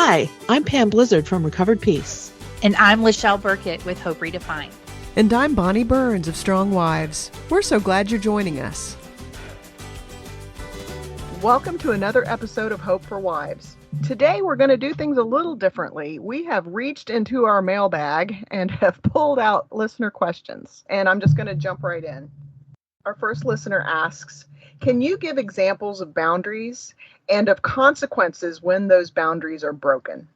Hi, I'm Pam Blizzard from Recovered Peace. And I'm Lyschel Burket with Hope Redefined. And I'm Bonny Burns of Strong Wives. We're so glad you're joining us. Welcome to another episode of Hope for Wives. Today we're going to do things a little differently. We have reached into our mailbag and have pulled out listener questions. And I'm just going to jump right in. Our first listener asks, can you give examples of boundaries and of consequences when those boundaries are broken?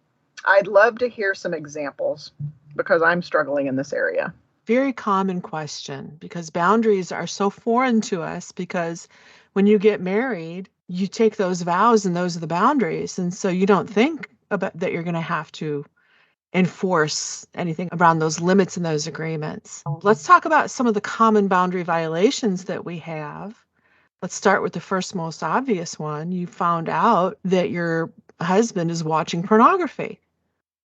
I'd love to hear some examples because I'm struggling in this area. Very common question because boundaries are so foreign to us because when you get married, you take those vows and those are the boundaries. And so you don't think about that you're going to have to enforce anything around those limits and those agreements. Let's talk about some of the common boundary violations that we have. Let's start with the first most obvious one. You found out that your husband is watching pornography.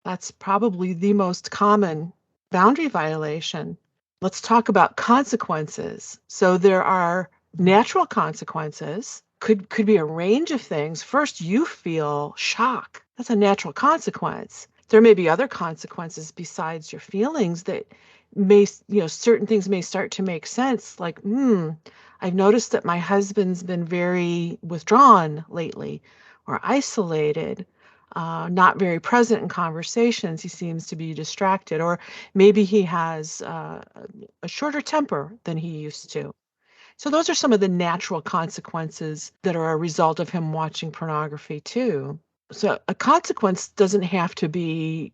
That's probably the most common boundary violation. Let's talk about consequences. So there are natural consequences. Could be a range of things. First, you feel shock. That's a natural consequence. There may be other consequences besides your feelings that may, certain things may start to make sense. Like, I've noticed that my husband's been very withdrawn lately or isolated, not very present in conversations. He seems to be distracted, or maybe he has a shorter temper than he used to. So those are some of the natural consequences that are a result of him watching pornography too. So a consequence doesn't have to be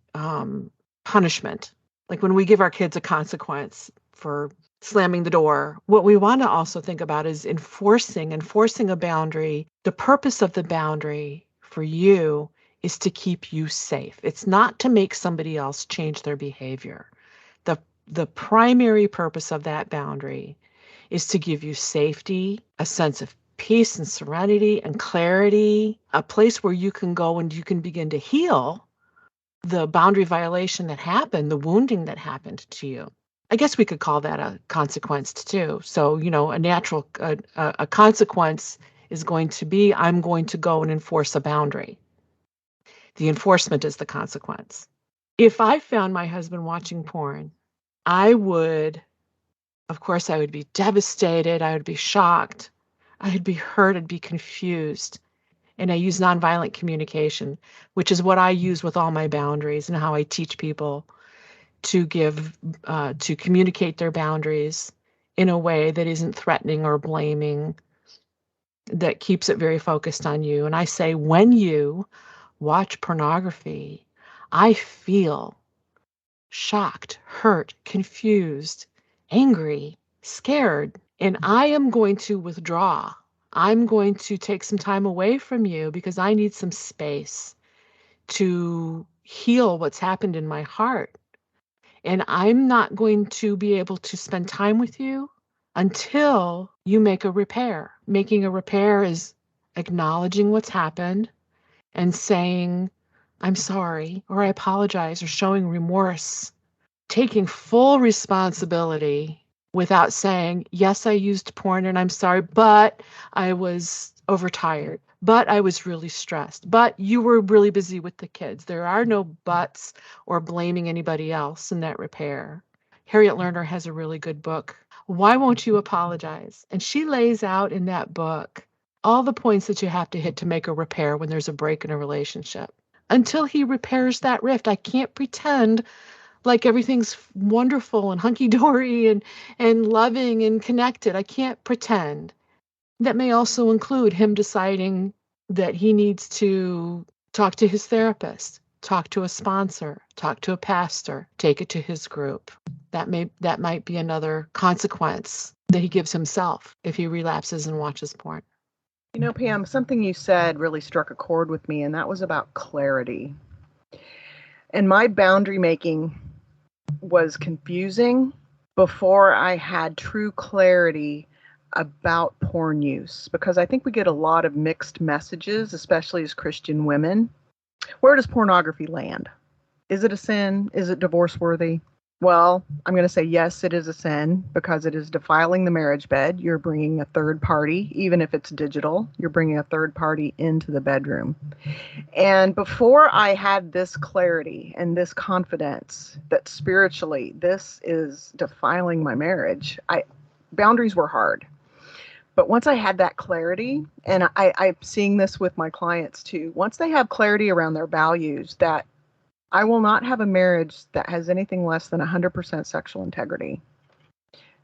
punishment. Like when we give our kids a consequence for slamming the door, what we want to also think about is enforcing a boundary. The purpose of the boundary for you is to keep you safe. It's not to make somebody else change their behavior. The primary purpose of that boundary is to give you safety, a sense of peace and serenity and clarity, a place where you can go and you can begin to heal the boundary violation that happened, the wounding that happened to you. I guess we could call that a consequence too. So, a natural, a consequence is going to be, I'm going to go and enforce a boundary. The enforcement is the consequence. If I found my husband watching porn, I would be devastated. I would be shocked. I'd be hurt. I'd be confused. And I use nonviolent communication, which is what I use with all my boundaries and how I teach people to communicate their boundaries in a way that isn't threatening or blaming, that keeps it very focused on you. And I say, when you watch pornography, I feel shocked, hurt, confused, angry, scared, and I am going to withdraw. I'm going to take some time away from you because I need some space to heal what's happened in my heart. And I'm not going to be able to spend time with you until you make a repair. Making a repair is acknowledging what's happened and saying, I'm sorry, or I apologize, or showing remorse, taking full responsibility without saying, yes, I used porn and I'm sorry, but I was overtired, but I was really stressed, but you were really busy with the kids. There are no buts or blaming anybody else in that repair. Harriet Lerner has a really good book, Why Won't You Apologize? And she lays out in that book all the points that you have to hit to make a repair when there's a break in a relationship. Until he repairs that rift, I can't pretend like everything's wonderful and hunky-dory and loving and connected. I can't pretend. That may also include him deciding that he needs to talk to his therapist, talk to a sponsor, talk to a pastor, take it to his group. That might be another consequence that he gives himself if he relapses and watches porn. Pam, something you said really struck a chord with me, and that was about clarity. And my boundary making was confusing before I had true clarity about porn use, because I think we get a lot of mixed messages, especially as Christian women. Where does pornography land? Is it a sin? Is it divorce worthy? Well, I'm going to say yes, it is a sin because it is defiling the marriage bed. You're bringing a third party, even if it's digital, you're bringing a third party into the bedroom. And before I had this clarity and this confidence that spiritually this is defiling my marriage, boundaries were hard. But once I had that clarity, and I'm seeing this with my clients too, once they have clarity around their values, that I will not have a marriage that has anything less than 100% sexual integrity.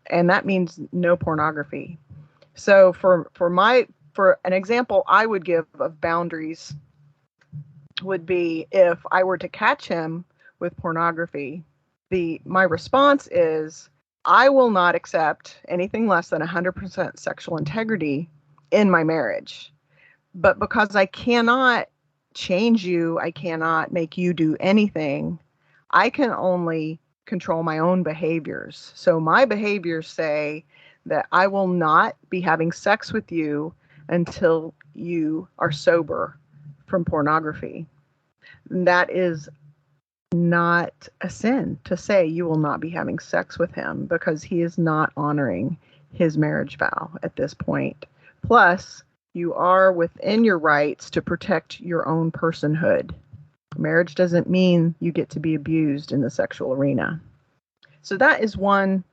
And that means no pornography. So for an example I would give of boundaries would be if I were to catch him with pornography, my response is I will not accept anything less than 100% sexual integrity in my marriage. But because I cannot change you, I cannot make you do anything, I can only control my own behaviors. So my behaviors say that I will not be having sex with you until you are sober from pornography. That is not a sin to say you will not be having sex with him because he is not honoring his marriage vow at this point. Plus, you are within your rights to protect your own personhood. Marriage doesn't mean you get to be abused in the sexual arena. So that is one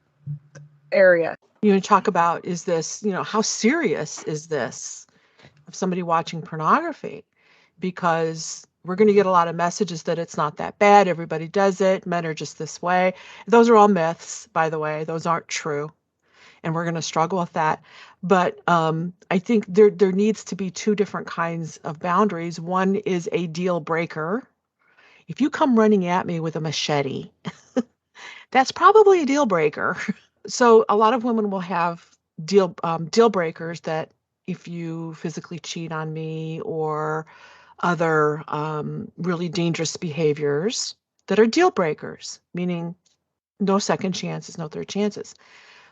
area. You talk about, is this, how serious is this of somebody watching pornography? Because we're going to get a lot of messages that it's not that bad. Everybody does it. Men are just this way. Those are all myths, by the way. Those aren't true. And we're going to struggle with that. But I think there needs to be two different kinds of boundaries. One is a deal breaker. If you come running at me with a machete, that's probably a deal breaker. So a lot of women will have deal breakers that if you physically cheat on me or other really dangerous behaviors that are deal breakers, meaning no second chances, no third chances.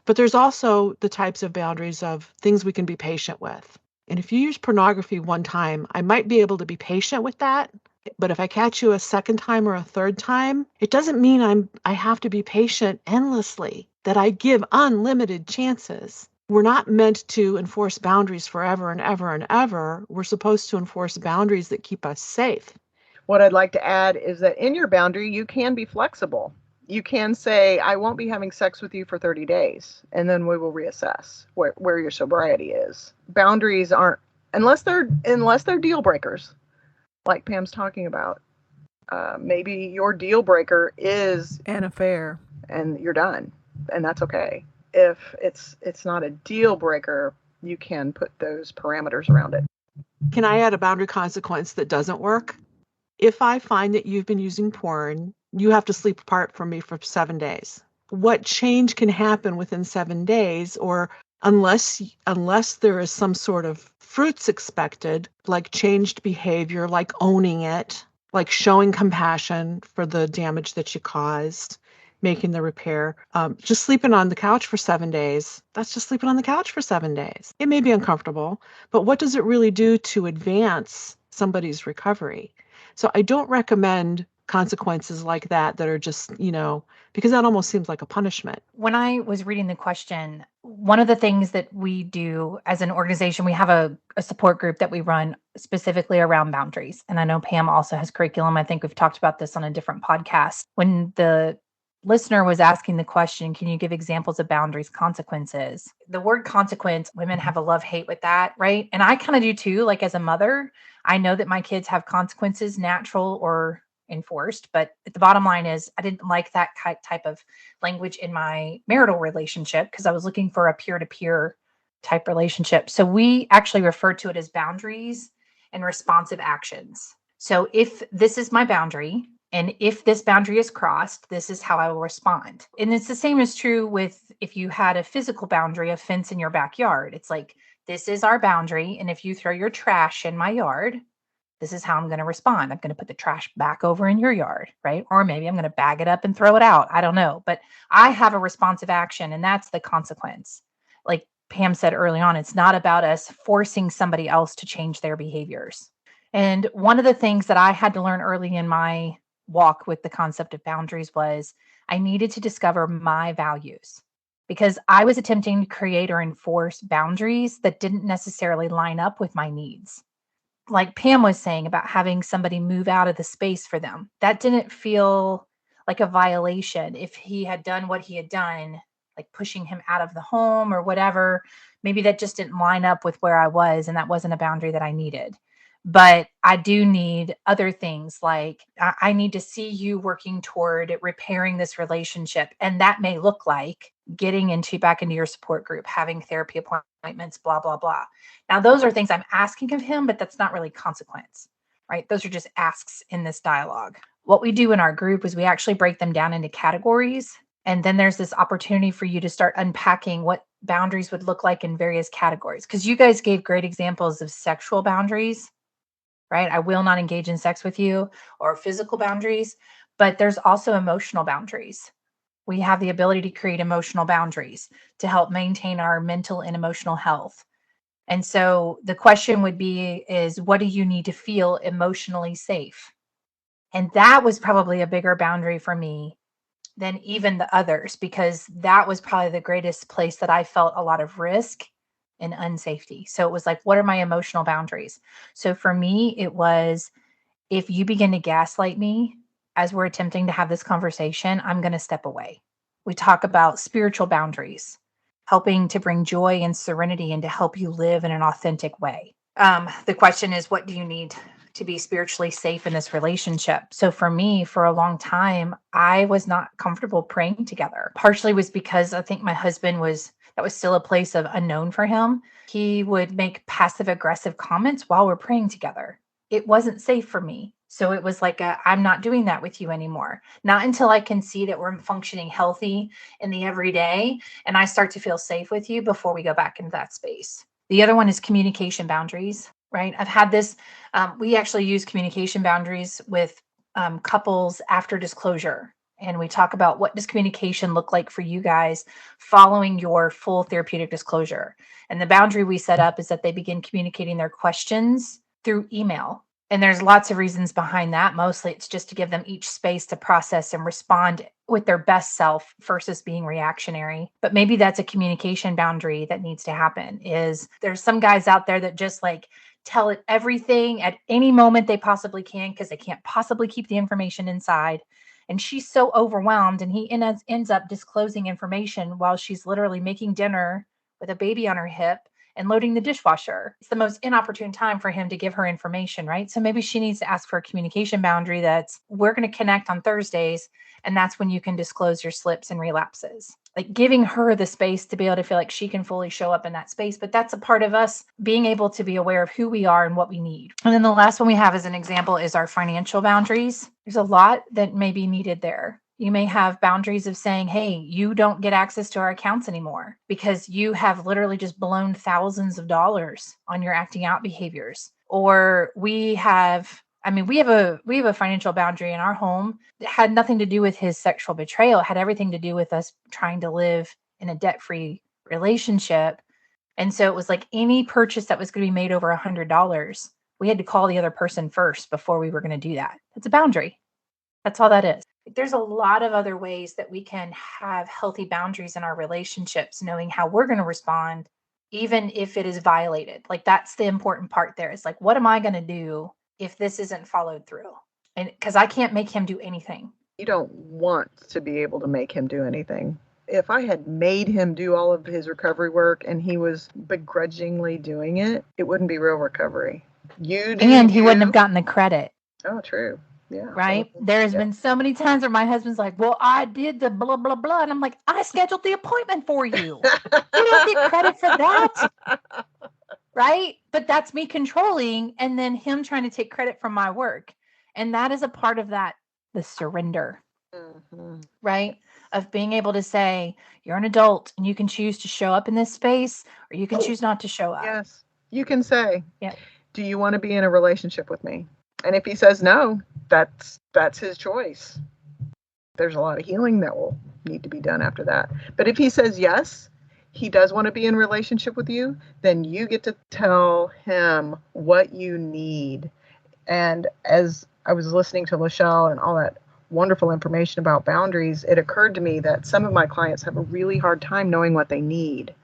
But there's also the types of boundaries of things we can be patient with. And if you use pornography one time, I might be able to be patient with that. But if I catch you a second time or a third time, it doesn't mean I have to be patient endlessly, that I give unlimited chances. We're not meant to enforce boundaries forever and ever and ever. We're supposed to enforce boundaries that keep us safe. What I'd like to add is that in your boundary, you can be flexible. You can say, I won't be having sex with you for 30 days, and then we will reassess where your sobriety is. Boundaries aren't, unless they're deal breakers, like Pam's talking about. Maybe your deal breaker is an affair, and you're done, and that's okay. If it's not a deal breaker, you can put those parameters around it. Can I add a boundary consequence that doesn't work? If I find that you've been using porn, you have to sleep apart from me for 7 days. What change can happen within 7 days, or unless there is some sort of fruits expected, like changed behavior, like owning it, like showing compassion for the damage that you caused, making the repair, just sleeping on the couch for 7 days. That's just sleeping on the couch for 7 days. It may be uncomfortable, but what does it really do to advance somebody's recovery? So I don't recommend consequences like that are just, because that almost seems like a punishment. When I was reading the question, one of the things that we do as an organization, we have a support group that we run specifically around boundaries. And I know Pam also has curriculum. I think we've talked about this on a different podcast. When the listener was asking the question, can you give examples of boundaries, consequences? The word consequence, women have a love-hate with that, right? And I kind of do too. Like as a mother, I know that my kids have consequences, natural or enforced, but the bottom line is I didn't like that type of language in my marital relationship because I was looking for a peer-to-peer type relationship. So we actually refer to it as boundaries and responsive actions. So if this is my boundary, and if this boundary is crossed, this is how I will respond. And it's the same is true with if you had a physical boundary, a fence in your backyard. It's like, this is our boundary. And if you throw your trash in my yard, this is how I'm going to respond. I'm going to put the trash back over in your yard, right? Or maybe I'm going to bag it up and throw it out. I don't know. But I have a responsive action, and that's the consequence. Like Pam said early on, it's not about us forcing somebody else to change their behaviors. And one of the things that I had to learn early in my walk with the concept of boundaries was I needed to discover my values because I was attempting to create or enforce boundaries that didn't necessarily line up with my needs. Like Pam was saying about having somebody move out of the space for them, that didn't feel like a violation. If he had done what he had done, like pushing him out of the home or whatever, maybe that just didn't line up with where I was, and that wasn't a boundary that I needed. But I do need other things, like I need to see you working toward repairing this relationship. And that may look like getting back into your support group, having therapy appointments, blah, blah, blah. Now, those are things I'm asking of him, but that's not really consequence, right? Those are just asks in this dialogue. What we do in our group is we actually break them down into categories. And then there's this opportunity for you to start unpacking what boundaries would look like in various categories. Because you guys gave great examples of sexual boundaries, right? I will not engage in sex with you, or physical boundaries, but there's also emotional boundaries. We have the ability to create emotional boundaries to help maintain our mental and emotional health. And so the question would be is, what do you need to feel emotionally safe? And that was probably a bigger boundary for me than even the others, because that was probably the greatest place that I felt a lot of risk and unsafety. So it was like, what are my emotional boundaries? So for me, it was, if you begin to gaslight me as we're attempting to have this conversation, I'm going to step away. We talk about spiritual boundaries, helping to bring joy and serenity and to help you live in an authentic way. The question is, what do you need to be spiritually safe in this relationship? So for me, for a long time, I was not comfortable praying together. Partially was because I think my husband that was still a place of unknown for him. He would make passive aggressive comments while we're praying together. It wasn't safe for me. So it was like, I'm not doing that with you anymore. Not until I can see that we're functioning healthy in the everyday and I start to feel safe with you before we go back into that space. The other one is communication boundaries, right? I've had this, we actually use communication boundaries with couples after disclosure. And we talk about, what does communication look like for you guys following your full therapeutic disclosure? And the boundary we set up is that they begin communicating their questions through email. And there's lots of reasons behind that. Mostly it's just to give them each space to process and respond with their best self versus being reactionary. But maybe that's a communication boundary that needs to happen. Is there's some guys out there that just like tell it everything at any moment they possibly can because they can't possibly keep the information inside. And she's so overwhelmed, and he ends up disclosing information while she's literally making dinner with a baby on her hip and loading the dishwasher. It's the most inopportune time for him to give her information, right? So maybe she needs to ask for a communication boundary that's, we're going to connect on Thursdays, and that's when you can disclose your slips and relapses. Like giving her the space to be able to feel like she can fully show up in that space. But that's a part of us being able to be aware of who we are and what we need. And then the last one we have as an example is our financial boundaries. There's a lot that may be needed there. You may have boundaries of saying, hey, you don't get access to our accounts anymore because you have literally just blown thousands of dollars on your acting out behaviors. Or we have a financial boundary in our home that had nothing to do with his sexual betrayal. It had everything to do with us trying to live in a debt-free relationship. And so it was like any purchase that was going to be made over $100, we had to call the other person first before we were going to do that. It's a boundary. That's all that is. There's a lot of other ways that we can have healthy boundaries in our relationships, knowing how we're going to respond, even if it is violated. Like that's the important part there. It's like, what am I going to do if this isn't followed through? And because I can't make him do anything. You don't want to be able to make him do anything. If I had made him do all of his recovery work and he was begrudgingly doing it, it wouldn't be real recovery. He wouldn't have gotten the credit. Oh, true. Yeah. Right. There has been so many times where my husband's like, well, I did the blah, blah, blah. And I'm like, I scheduled the appointment for you. You don't get credit for that. Right. But that's me controlling and then him trying to take credit from my work. And that is a part of that, the surrender. Mm-hmm. Right. Of being able to say, you're an adult and you can choose to show up in this space or you can choose not to show up. Yes. You can say, yeah. Do you want to be in a relationship with me? And if he says no, that's his choice. There's a lot of healing that will need to be done after that. But if he says yes, he does want to be in a relationship with you, then you get to tell him what you need. And as I was listening to Lyschel and all that wonderful information about boundaries, it occurred to me that some of my clients have a really hard time knowing what they need.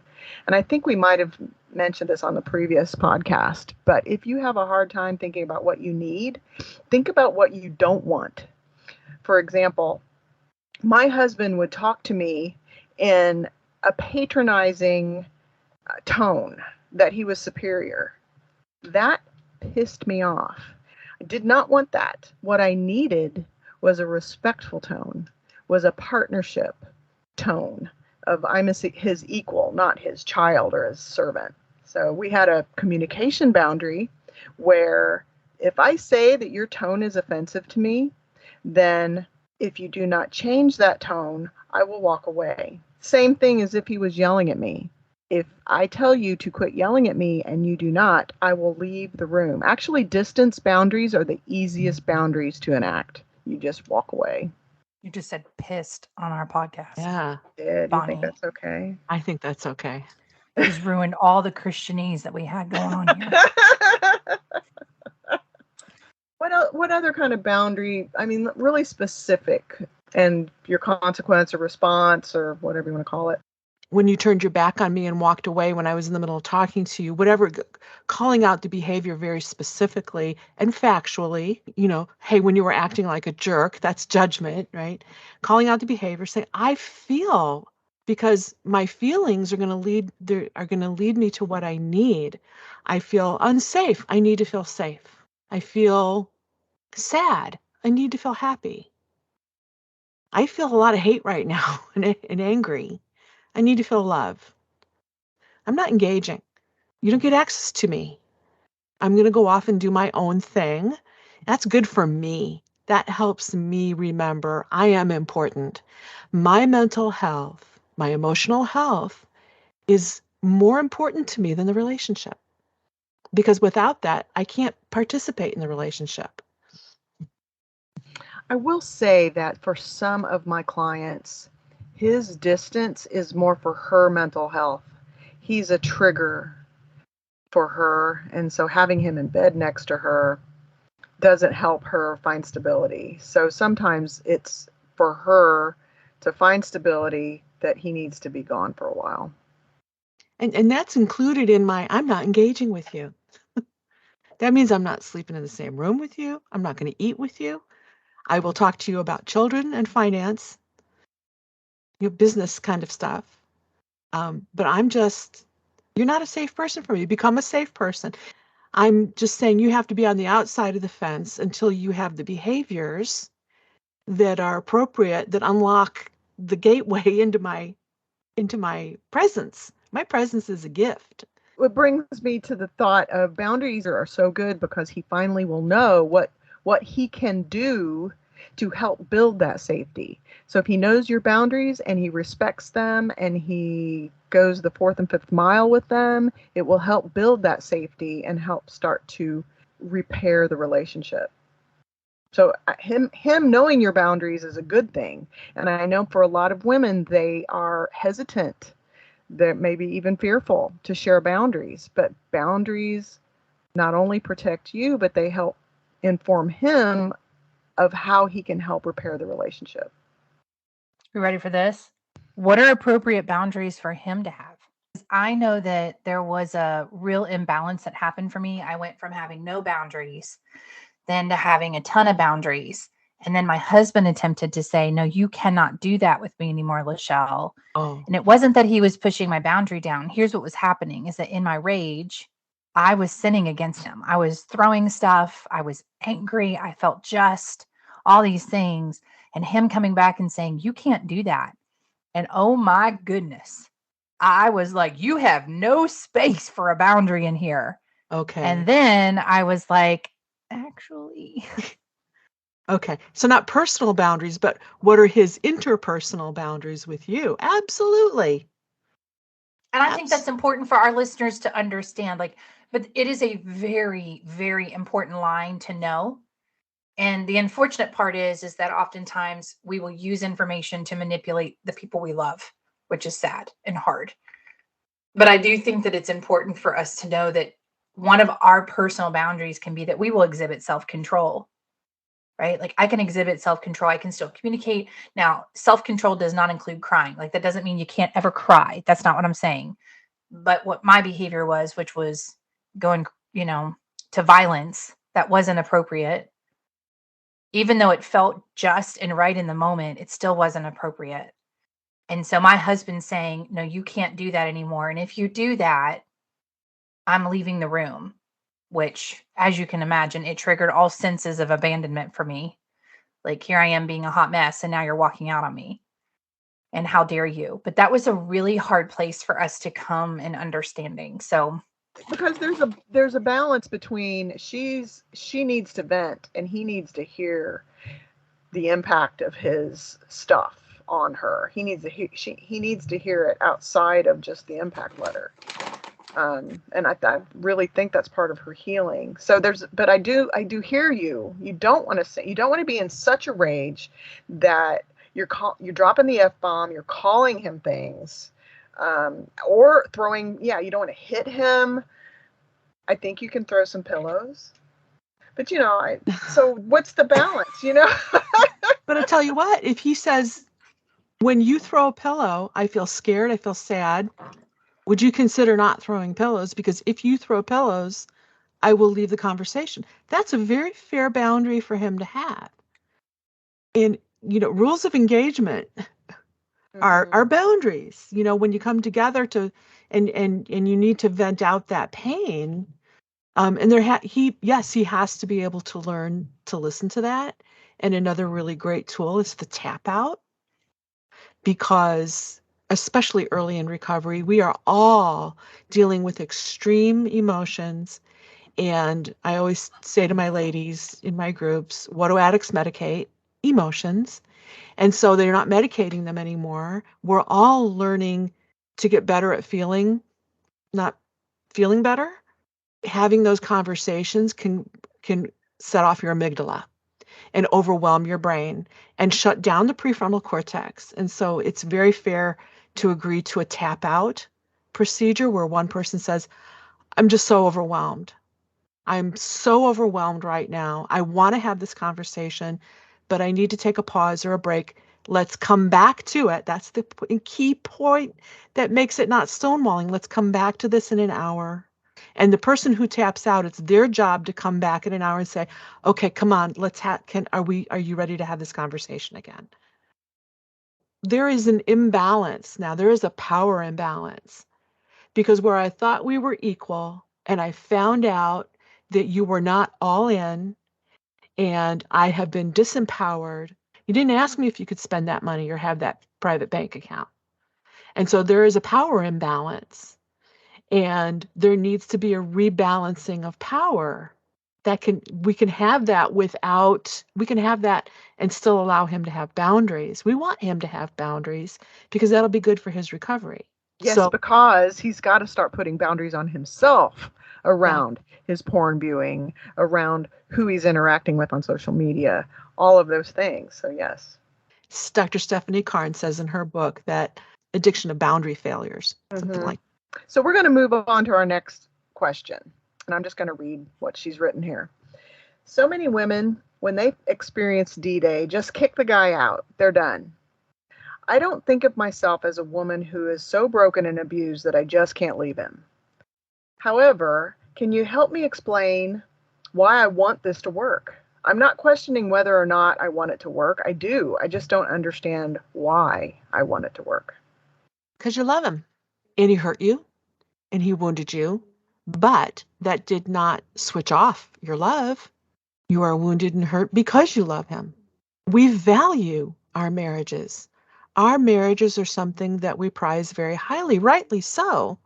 And I think we might have mentioned this on the previous podcast, but if you have a hard time thinking about what you need, think about what you don't want. For example, my husband would talk to me in a patronizing tone that he was superior. That pissed me off. I did not want that. What I needed was a respectful tone, was a partnership tone of I'm his equal, not his child or his servant. So we had a communication boundary where if I say that your tone is offensive to me, then if you do not change that tone, I will walk away. Same thing as if he was yelling at me. If I tell you to quit yelling at me and you do not, I will leave the room. Actually, distance boundaries are the easiest boundaries to enact. You just walk away. You just said pissed on our podcast. Yeah, Did you think Bonnie. that's okay? I think that's okay. You just ruined all the Christianese that we had going on here. What other kind of boundary? I mean, really specific, and your consequence or response or whatever you want to call it. When you turned your back on me and walked away when I was in the middle of talking to you, whatever, calling out the behavior very specifically and factually, hey, when you were acting like a jerk, that's judgment, right? Calling out the behavior, saying, I feel, because my feelings are going to lead me to what I need. I feel unsafe. I need to feel safe. I feel sad. I need to feel happy. I feel a lot of hate right now and angry. I need to feel love. I'm not engaging. You don't get access to me. I'm going to go off and do my own thing. That's good for me. That helps me remember I am important. My mental health, my emotional health is more important to me than the relationship. Because without that, I can't participate in the relationship. I will say that for some of my clients, his distance is more for her mental health. He's a trigger for her. And so having him in bed next to her doesn't help her find stability. So sometimes it's for her to find stability that he needs to be gone for a while. And that's included in I'm not engaging with you. That means I'm not sleeping in the same room with you. I'm not going to eat with you. I will talk to you about children and finance, business kind of stuff. But you're not a safe person for me. Become a safe person. I'm just saying you have to be on the outside of the fence until you have the behaviors that are appropriate, that unlock the gateway into my presence. My presence is a gift. It brings me to the thought of boundaries are so good because he finally will know what he can do to help build that safety. So if he knows your boundaries and he respects them and he goes the 4th and 5th mile with them, it will help build that safety and help start to repair the relationship. So him knowing your boundaries is a good thing. And I know for a lot of women, they are hesitant. They're maybe even fearful to share boundaries. But boundaries not only protect you, but they help inform him of how he can help repair the relationship. You ready for this? What are appropriate boundaries for him to have? I know that there was a real imbalance that happened for me. I went from having no boundaries then to having a ton of boundaries. And then my husband attempted to say, no, you cannot do that with me anymore, Lyschel. Oh. And it wasn't that he was pushing my boundary down. Here's what was happening is that in my rage, I was sinning against him. I was throwing stuff. I was angry. I felt just all these things. And him coming back and saying, you can't do that. And oh my goodness, I was like, you have no space for a boundary in here. Okay. And then I was like, actually. Okay. So not personal boundaries, but what are his interpersonal boundaries with you? Absolutely. And I think that's important for our listeners to understand. But it is a very, very important line to know. And the unfortunate part is that oftentimes we will use information to manipulate the people we love, which is sad and hard. But I do think that it's important for us to know that one of our personal boundaries can be that we will exhibit self-control. right? Like I can exhibit self-control. I can still communicate. Now, self-control does not include crying. Like that doesn't mean you can't ever cry. That's not what I'm saying. But what my behavior was, which was going, to violence, that wasn't appropriate. Even though it felt just and right in the moment, it still wasn't appropriate. And so my husband's saying, no, you can't do that anymore. And if you do that, I'm leaving the room, which, as you can imagine, it triggered all senses of abandonment for me. Like, here I am being a hot mess, and now you're walking out on me. And how dare you? But that was a really hard place for us to come in understanding. So, because there's a balance between she needs to vent and he needs to hear the impact of his stuff on her. He needs to hear it outside of just the impact letter. And I really think that's part of her healing. So but I do hear you. You don't want to be in such a rage that you're dropping the F-bomb, you're calling him things, or throwing, you don't want to hit him. I think you can throw some pillows. But so what's the balance, But I'll tell you what, if he says, when you throw a pillow, I feel scared, I feel sad, would you consider not throwing pillows? Because if you throw pillows, I will leave the conversation. That's a very fair boundary for him to have. And, rules of engagement are boundaries. When you come together and you need to vent out that pain, and he has to be able to learn to listen to that. And another really great tool is the tap out, because especially early in recovery, we are all dealing with extreme emotions. And I always say to my ladies in my groups, what do addicts medicate? Emotions. And so they're not medicating them anymore. We're all learning to get better at not feeling better. Having those conversations can set off your amygdala and overwhelm your brain and shut down the prefrontal cortex. And so it's very fair to agree to a tap out procedure where one person says, I'm just so overwhelmed. I'm so overwhelmed right now. I want to have this conversation, but I need to take a pause or a break. Let's come back to it. That's the key point that makes it not stonewalling. Let's come back to this in an hour. And the person who taps out, it's their job to come back in an hour and say, okay, come on, are you ready to have this conversation again? There is an imbalance now. There is a power imbalance, because where I thought we were equal and I found out that you were not all in and I have been disempowered. You didn't ask me if you could spend that money or have that private bank account. And so there is a power imbalance, and there needs to be a rebalancing of power. We can have that and still allow him to have boundaries. We want him to have boundaries because that'll be good for his recovery. Yes, because he's got to start putting boundaries on himself around his porn viewing, around who he's interacting with on social media, all of those things. So yes. Dr. Stephanie Karn says in her book that addiction of boundary failures, something like that. So we're going to move on to our next question. And I'm just going to read what she's written here. So many women, when they experience D-Day, just kick the guy out. They're done. I don't think of myself as a woman who is so broken and abused that I just can't leave him. However, can you help me explain why I want this to work? I'm not questioning whether or not I want it to work. I do. I just don't understand why I want it to work. Because you love him, and he hurt you, and he wounded you, but that did not switch off your love. You are wounded and hurt because you love him. We value our marriages. Our marriages are something that we prize very highly, rightly so.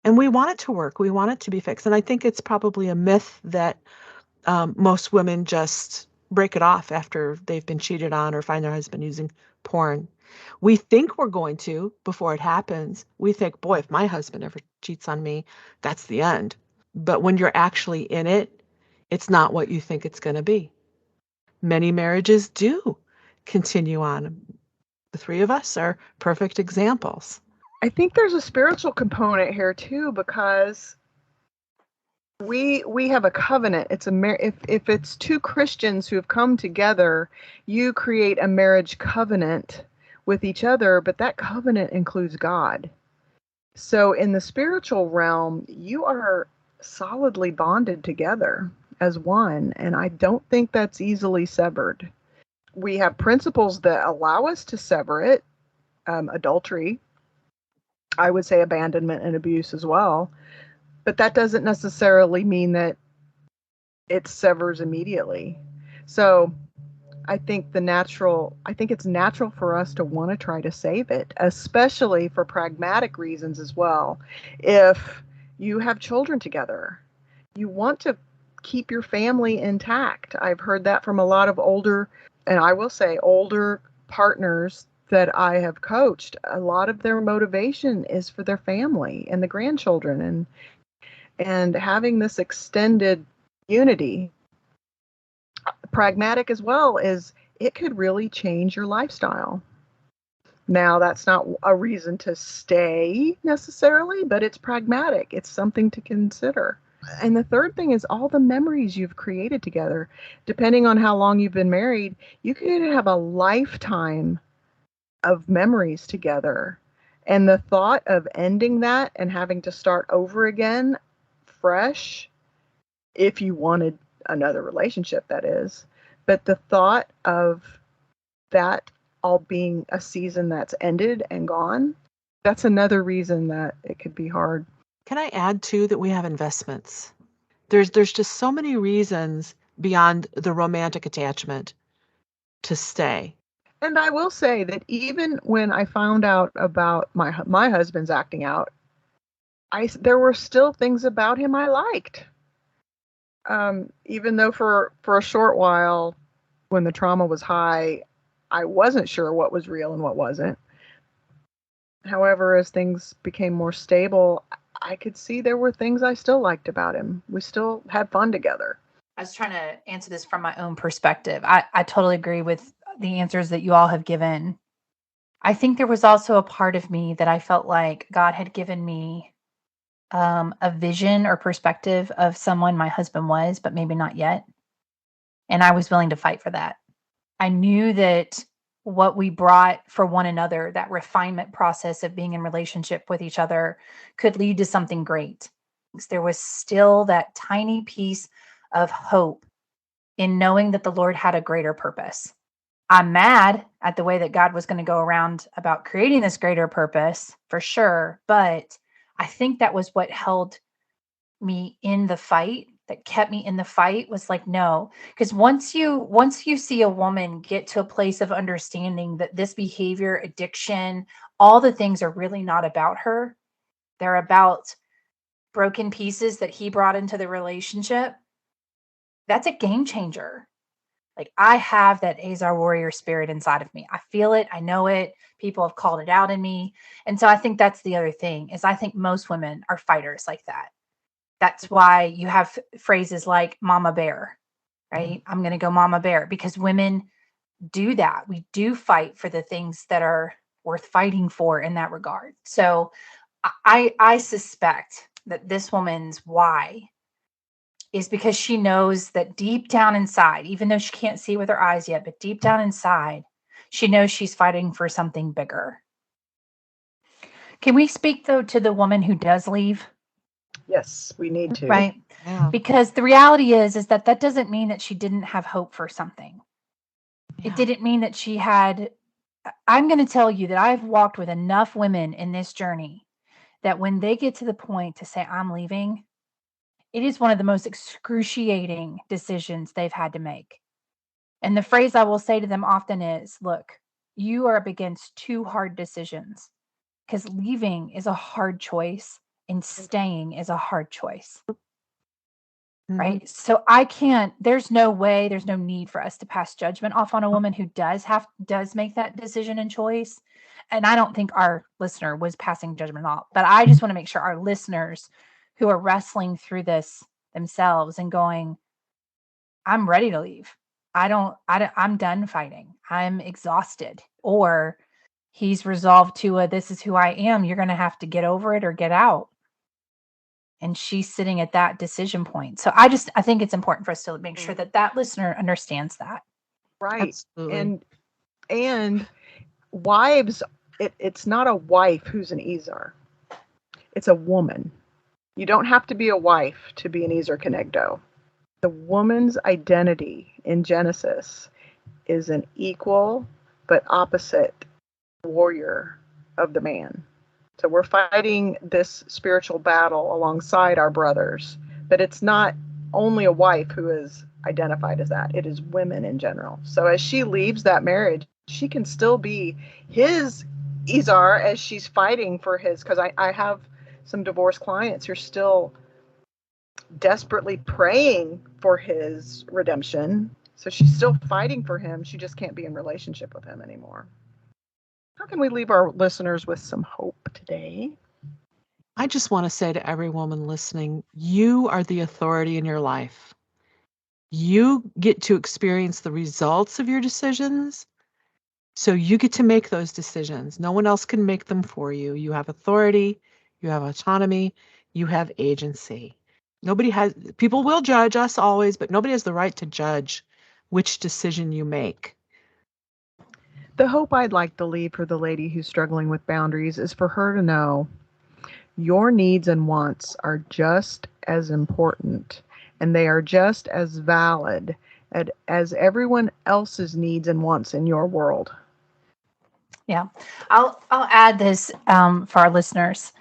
And we want it to work. We want it to be fixed. And I think it's probably a myth that most women just break it off after they've been cheated on or find their husband using porn. We think we're going to before it happens. We think, boy, if my husband ever cheats on me, that's the end. But when you're actually in it, it's not what you think it's going to be. Many marriages do continue on. The three of us are perfect examples. I think there's a spiritual component here too, because We have a covenant. It's if it's two Christians who have come together, you create a marriage covenant with each other, but that covenant includes God. So in the spiritual realm, you are solidly bonded together as one, and I don't think that's easily severed. We have principles that allow us to sever it, adultery, I would say abandonment and abuse as well, but that doesn't necessarily mean that it severs immediately. So I think it's natural for us to want to try to save it, especially for pragmatic reasons as well. If you have children together, you want to keep your family intact. I've heard that from a lot of older, and I will say older partners that I have coached. A lot of their motivation is for their family and the grandchildren, and having this extended unity. Pragmatic as well is it could really change your lifestyle. Now, that's not a reason to stay necessarily, but it's pragmatic. It's something to consider. And the third thing is all the memories you've created together. Depending on how long you've been married, you could have a lifetime of memories together. And the thought of ending that and having to start over again, fresh, if you wanted another relationship, that is. But the thought of that all being a season that's ended and gone, that's another reason that it could be hard. Can I add too that we have investments? There's just so many reasons beyond the romantic attachment to stay. And I will say that even when I found out about my husband's acting out, there were still things about him I liked. Even though for a short while, when the trauma was high, I wasn't sure what was real and what wasn't. However, as things became more stable, I could see there were things I still liked about him. We still had fun together. I was trying to answer this from my own perspective. I totally agree with the answers that you all have given. I think there was also a part of me that I felt like God had given me a vision or perspective of someone my husband was, but maybe not yet. And I was willing to fight for that. I knew that what we brought for one another, that refinement process of being in relationship with each other, could lead to something great. There was still that tiny piece of hope in knowing that the Lord had a greater purpose. I'm mad at the way that God was going to go around about creating this greater purpose, for sure. But I think that was what held me in the fight, that kept me in the fight, was like, no. Because once you see a woman get to a place of understanding that this behavior, addiction, all the things are really not about her, they're about broken pieces that he brought into the relationship, that's a game changer. Like, I have that Azar warrior spirit inside of me. I feel it. I know it. People have called it out in me. And so I think that's the other thing, is I think most women are fighters like that. That's why you have phrases like mama bear, right? I'm going to go mama bear, because women do that. We do fight for the things that are worth fighting for in that regard. So I suspect that this woman's why is because she knows that deep down inside, even though she can't see with her eyes yet, but deep down inside, she knows she's fighting for something bigger. Can we speak, though, to the woman who does leave? Yes, we need to. Right? Yeah. Because the reality is that doesn't mean that she didn't have hope for something. Yeah. It didn't mean that she had. I'm going to tell you that I've walked with enough women in this journey that when they get to the point to say, I'm leaving, it is one of the most excruciating decisions they've had to make. And the phrase I will say to them often is, look, you are up against two hard decisions, because leaving is a hard choice and staying is a hard choice. Right? So there's no need for us to pass judgment off on a woman who does make that decision and choice. And I don't think our listener was passing judgment off, but I just want to make sure our listeners who are wrestling through this themselves and going, I'm ready to leave. I'm done fighting. I'm exhausted. Or he's resolved to this is who I am. You're going to have to get over it or get out. and she's sitting at that decision point. So I think it's important for us to make sure that listener understands that. Right. Absolutely. And wives, it's not a wife who's an Ezer. It's a woman. You don't have to be a wife to be an Ezer Kenegdo. The woman's identity in Genesis is an equal but opposite warrior of the man. So we're fighting this spiritual battle alongside our brothers, but it's not only a wife who is identified as that. It is women in general. So as she leaves that marriage, she can still be his Ezer as she's fighting for his, because I have some divorced clients who are still desperately praying for his redemption. So she's still fighting for him. She just can't be in relationship with him anymore. How can we leave our listeners with some hope today? I just want to say to every woman listening, you are the authority in your life. You get to experience the results of your decisions. So you get to make those decisions. No one else can make them for you. You have authority, you have autonomy, you have agency. People will judge us always, but nobody has the right to judge which decision you make. The hope I'd like to leave for the lady who's struggling with boundaries is for her to know your needs and wants are just as important, and they are just as valid as everyone else's needs and wants in your world. Yeah. I'll add this for our listeners.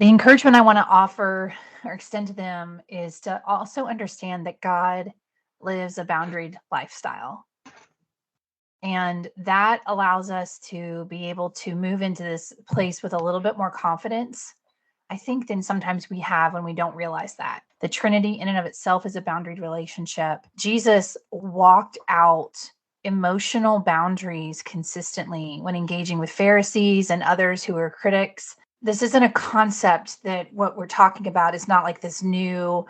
The encouragement I want to offer or extend to them is to also understand that God lives a boundaried lifestyle. And that allows us to be able to move into this place with a little bit more confidence, I think, than sometimes we have when we don't realize that. The Trinity in and of itself is a boundaried relationship. Jesus walked out emotional boundaries consistently when engaging with Pharisees and others who were critics. This isn't a concept that what we're talking about is not like this new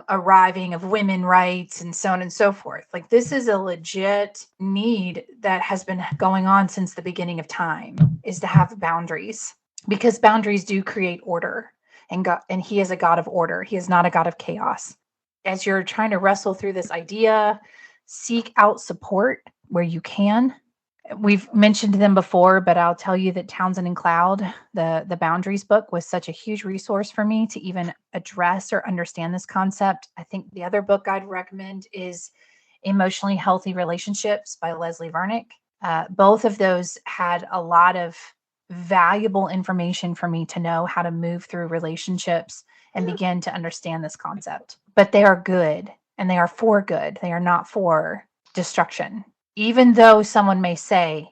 arriving of women rights and so on and so forth. Like, this is a legit need that has been going on since the beginning of time, is to have boundaries, because boundaries do create order, and he is a God of order. He is not a God of chaos. As you're trying to wrestle through this idea, seek out support where you can. We've mentioned them before, but I'll tell you that Townsend and Cloud, the Boundaries book, was such a huge resource for me to even address or understand this concept. I think the other book I'd recommend is Emotionally Healthy Relationships by Lyschel Burket. Both of those had a lot of valuable information for me to know how to move through relationships and begin to understand this concept. But they are good, and they are for good. They are not for destruction. Even though someone may say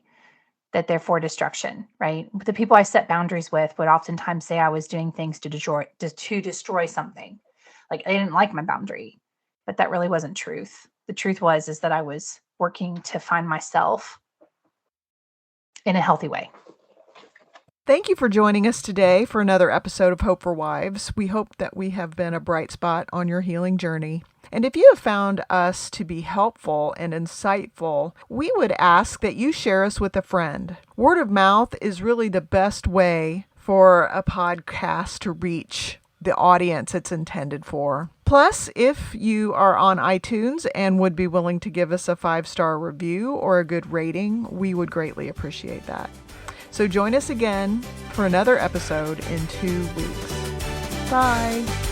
that they're for destruction, right? The people I set boundaries with would oftentimes say I was doing things to destroy something. Like, I didn't like my boundary, but that really wasn't truth. The truth is that I was working to find myself in a healthy way. Thank you for joining us today for another episode of Hope for Wives. We hope that we have been a bright spot on your healing journey. And if you have found us to be helpful and insightful, we would ask that you share us with a friend. Word of mouth is really the best way for a podcast to reach the audience it's intended for. Plus, if you are on iTunes and would be willing to give us a 5-star review or a good rating, we would greatly appreciate that. So join us again for another episode in 2 weeks. Bye.